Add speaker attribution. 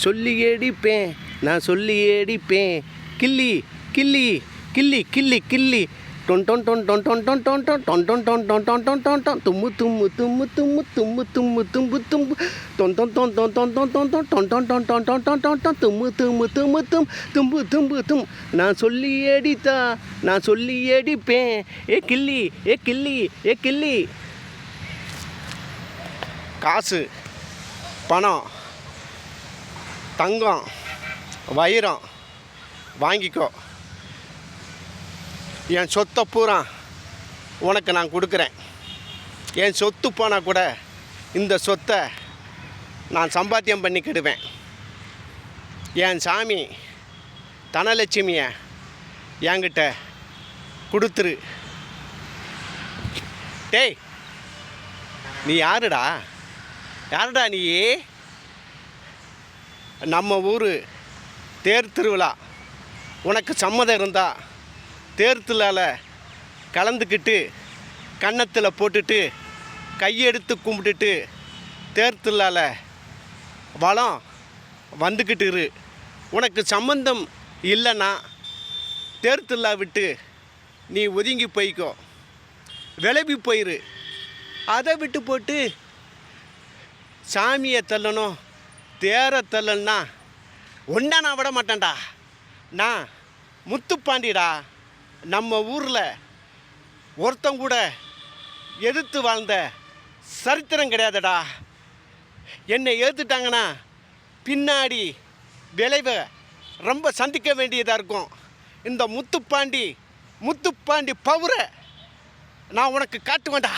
Speaker 1: சொல்லி அடிப்பேன் நான் சொல்லி அடிப்பேன் கில்லி கில்லி கில்லி கில்லி கில்லி டொன் டொன் டொன் டொன் டொன் டொன் டொன் டொன் டொன் டொன் டொன் டொன் டொன் டொன் டொன் டொன் தும்மு தும்மு தும்மு தும்மு தும்மு தும்மு தும்பு தும்பு டொன் டொன் டொன் டொன் டொன் டொன் டொன் டொன் டொன் டொன் டொன் டொன் டொன் டொன் டொன் டொன் தும்மு தும்மு தும்மு தும் தும்பு தும்பு தும் நான் சொல்லி அடித்தா நான் சொல்லி அடிப்பேன் ஏ கில்லி ஏ கில்லி ஏ கில்லி. காசு பணம் தங்கம் வைரம் வாங்கிக்கோ. என் சொத்தை பூரா உனக்கு நான் கொடுக்குறேன். என் சொத்து போனால் கூட இந்த சொத்தை நான் சம்பாத்தியம் பண்ணிக்கிடுவேன். என் சாமி தனலட்சுமியை என்கிட்ட கொடுத்துரு. டேய் நீ யாருடா யாருடா நீ? நம்ம ஊர் தேர் திருவிழா உனக்கு சம்மதம் இருந்தால் தேர் திருவிழாவில் கலந்துக்கிட்டு கன்னத்தில் போட்டுட்டு கையெடுத்து கும்பிட்டுட்டு தேர் திருவிழாவில் வளம் வந்துக்கிட்டு இரு. உனக்கு சம்பந்தம் இல்லைன்னா தேர் திருவிழா விட்டு நீ ஒதுங்கி போய்க்கோ, விலகி போயிரு. அதை விட்டு போட்டு சாமியை தள்ளணும் தேரை தள்ளனா ஒன்றா நான் விட மாட்டேன்டா. நான் முத்துப்பாண்டிடா. நம்ம ஊரில் ஒருத்தன் கூட எதிர்த்து வாழ்ந்த சரித்திரம் கிடையாதுடா. என்னை ஏற்றுட்டாங்கன்னா பின்னாடி விளைவை ரொம்ப சந்திக்க வேண்டியதாக இருக்கும். இந்த முத்துப்பாண்டி பவுரை நான் உனக்கு காட்டுவேன்டா.